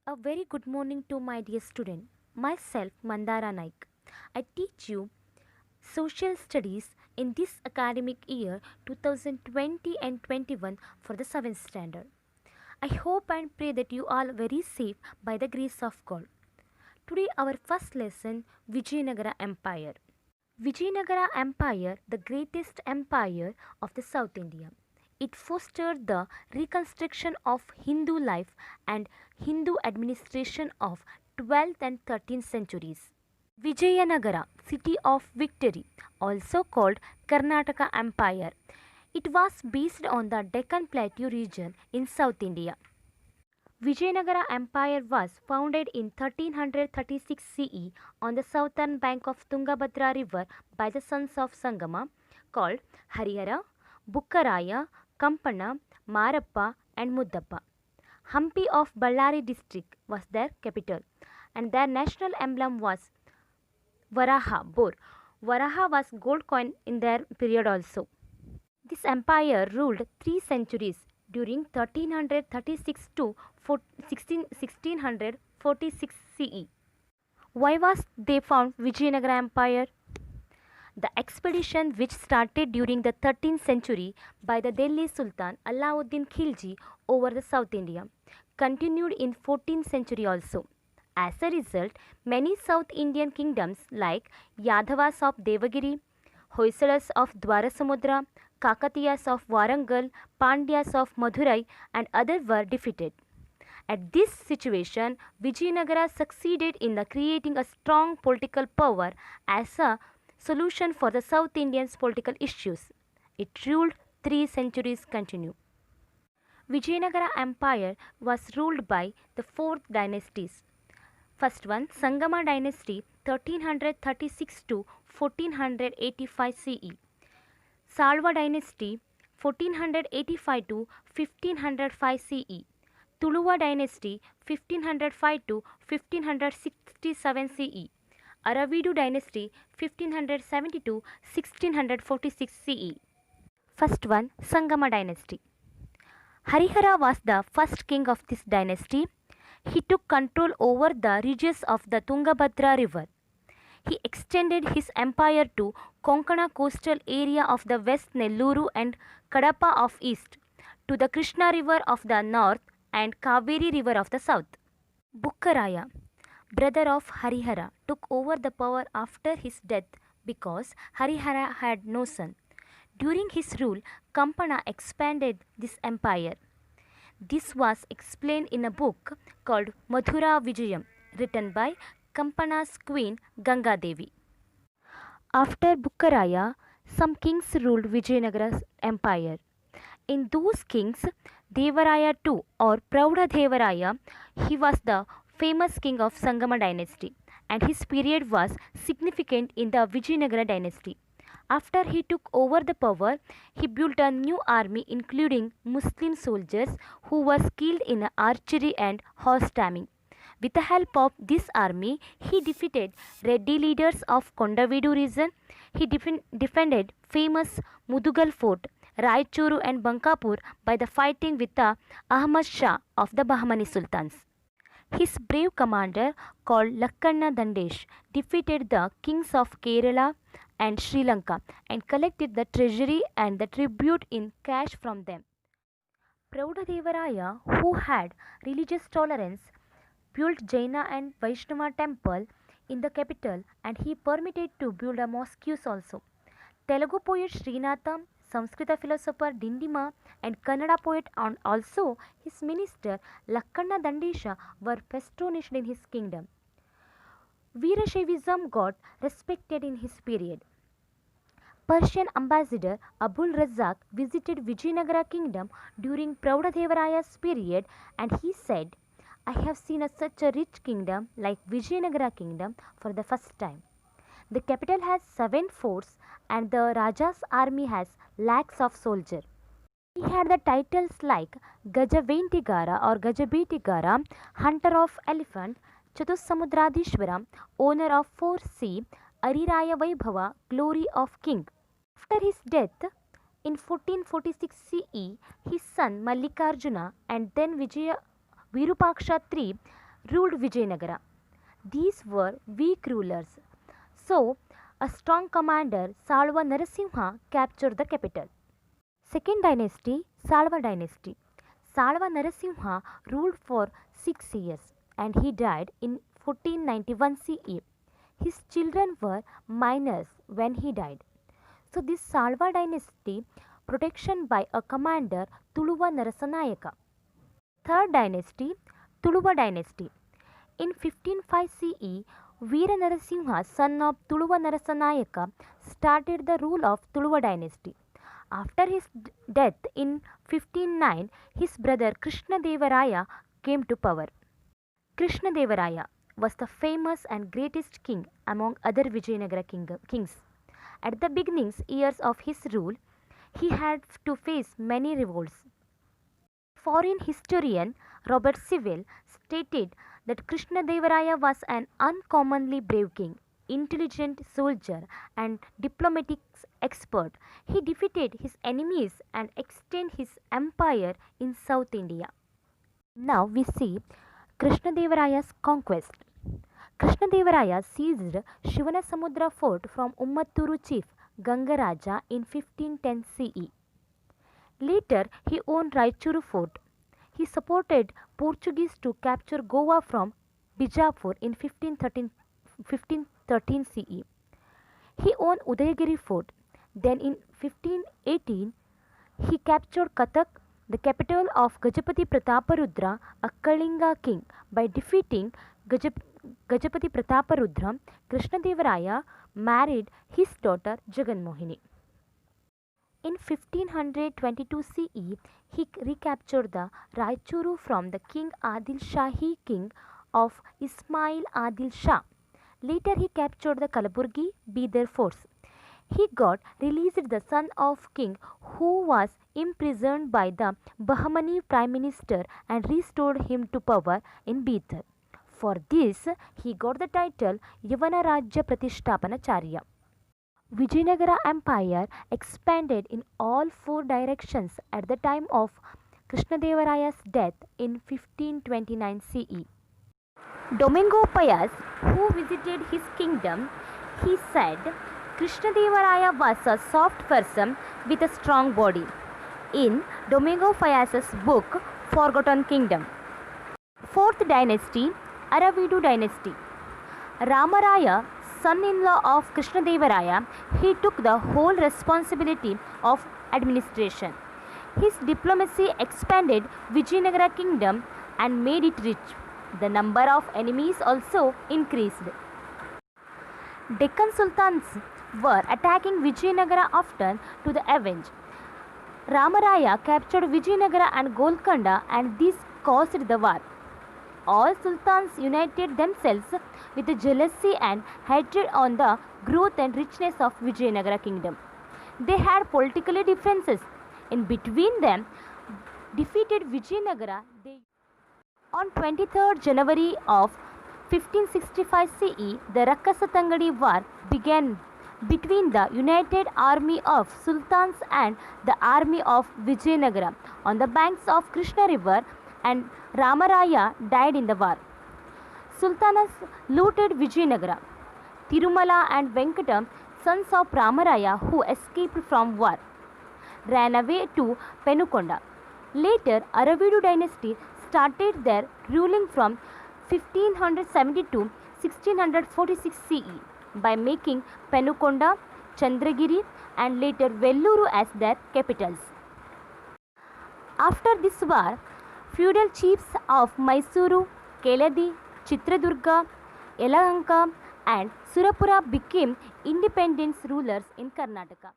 A very good morning to my dear student. Myself Mandara Naik. I teach you social studies in this academic year 2020 and 21 for the 7th standard. I hope and pray that you all are very safe by the grace of God. Today our first lesson, Vijayanagara Empire. Vijayanagara Empire, the greatest empire of the South India. It fostered the reconstruction of Hindu life and Hindu administration of 12th and 13th centuries. Vijayanagara, city of victory, also called Karnataka Empire. It was based on the Deccan Plateau region in South India. Vijayanagara Empire was founded in 1336 CE on the southern bank of Tungabhadra river by the sons of Sangama called Harihara, Bukkaraya, Kampana, Marappa and Muddappa. Hampi of Ballari district was their capital and their national emblem was Varaha, boar. Varaha was gold coin in their period also. This empire ruled 3 centuries during 1336 to 1646 CE. Why was they found Vijayanagara Empire? The expedition, which started during the 13th century by the Delhi Sultan Alauddin Khilji over the South India, continued in 14th century also. As a result, many South Indian kingdoms like Yadavas of Devagiri, Hoysalas of Dwarasamudra, Kakatiyas of Warangal, Pandyas of Madurai and others were defeated. At this situation, Vijayanagara succeeded in creating a strong political power as a solution for the South Indians' political issues. It ruled 3 centuries continue. Vijayanagara Empire was ruled by the four dynasties. First one, Sangama dynasty 1336 to 1485 CE. Salva dynasty 1485 to 1505 CE. Tuluva dynasty 1505 to 1567 CE. Aravidu dynasty 1570 to 1646 CE. First one, Sangama dynasty. Harihara was the first king of this dynasty. He took control over the reaches of the Tungabhadra river. He extended his empire to Konkana coastal area of the west, Nelluru and Kadapa of east, to the Krishna river of the north and Kaveri river of the south. Bukkaraya, brother of Harihara, took over the power after his death because Harihara had no son. During his rule, Kampana expanded this empire. This was explained in a book called Madhura Vijayam, written by Kampana's queen Ganga Devi. After Bukkaraya, some kings ruled Vijayanagara's empire. In those kings, Devaraya II or Praudha Devaraya, he was the famous king of Sangama dynasty and his period was significant in the Vijayanagara dynasty. After he took over the power, he built a new army including Muslim soldiers who were skilled in archery and horse taming. With the help of this army, he defeated Reddy leaders of Kondavidu region. He defended famous Mudugal fort, Raichuru and Bankapur by the fighting with the Ahmad Shah of the Bahmani Sultans. His brave commander called Lakkanna Dandesh defeated the kings of Kerala and Sri Lanka and collected the treasury and the tribute in cash from them. Praudha who had religious tolerance, built Jaina and Vaishnava temple in the capital and he permitted to build a mosques also. Telugu poet Srinatham, Sanskrit philosopher Dindima and Kannada poet and also his minister Lakkanna Dandesha were patronised in his kingdom. Veerashaivism got respected in his period. Persian ambassador Abul Razak visited Vijayanagara kingdom during Praudadevaraya's period and he said, I have seen such a rich kingdom like Vijayanagara kingdom for the first time. The capital has 7 forts and the Raja's army has lakhs of soldiers. He had the titles like Gajaventigara or Gajabetigara, hunter of elephant, Chatussamudradishwaram, owner of 4 sea, Ariraya Vaibhava, glory of king. After his death in 1446 CE, his son Mallikarjuna and then Virupaksha III ruled Vijayanagara. These were weak rulers. So, a strong commander, Salva Narasimha, captured the capital. Second dynasty, Salva dynasty. Salva Narasimha ruled for 6 years and he died in 1491 CE. His children were minors when he died. So this Salva dynasty, protection by a commander, Tuluva Narasanayaka. Third dynasty, Tuluva dynasty. In 1505 CE, Veera Narasimha, son of Tuluva Narasanayaka, started the rule of Tuluva dynasty. After his death in 1509, his brother Krishnadevaraya came to power. Krishnadevaraya was the famous and greatest king among other Vijayanagara kings. At the beginnings years of his rule, he had to face many revolts. Foreign historian Robert Sewell stated that Krishnadevaraya was an uncommonly brave king, intelligent soldier, and diplomatic expert. He defeated his enemies and extended his empire in South India. Now we see Krishnadevaraya's conquest. Krishnadevaraya seized Shivanasamudra fort from Ummatturu chief Gangaraja in 1510 CE. Later, he owned Raichuru fort. He supported Portuguese to capture Goa from Bijapur in 1513 CE. He owned Udayagiri fort. Then in 1518, he captured Cuttack, the capital of Gajapati Prataparudra, a Kalinga king. By defeating Gajapati Prataparudra, Krishnadevaraya married his daughter Jaganmohini. In 1522 CE, he recaptured the Raichuru from the King Adil Shahi king of Ismail Adil Shah. Later he captured the Kalaburgi, Bidar forts. He got released the son of king who was imprisoned by the Bahmani prime minister and restored him to power in Bidar. For this, he got the title Yavana Rajya Pratishthapanacharya. Vijayanagara Empire expanded in all 4 directions at the time of Krishnadevaraya's death in 1529 CE. Domingo Payas, who visited his kingdom, he said, Krishnadevaraya was a soft person with a strong body. In Domingo Payas's book, Forgotten Kingdom. Fourth dynasty, Aravidu dynasty. Ramaraya, son-in-law of Krishnadevaraya, he took the whole responsibility of administration. His diplomacy expanded Vijayanagara kingdom and made it rich. The number of enemies also increased. Deccan Sultans were attacking Vijayanagara often to the avenge. Ramaraya captured Vijayanagara and Golconda and this caused the war. All sultans united themselves with jealousy and hatred on the growth and richness of Vijayanagara kingdom. They had political differences. In between them, defeated Vijayanagara. On 23rd January of 1565 CE, the Rakasatangadi War began between the united army of sultans and the army of Vijayanagara on the banks of Krishna river, and Ramaraya died in the war. Sultanas looted Vijayanagara. Tirumala and Venkatam, sons of Ramaraya who escaped from war, ran away to Penukonda. Later, Aravidu dynasty started their ruling from 1570 to 1646 CE by making Penukonda, Chandragiri and later Velluru as their capitals. After this war, feudal chiefs of Mysuru, Keladi, Chitradurga, Yelahanka and Surapura became independent rulers in Karnataka.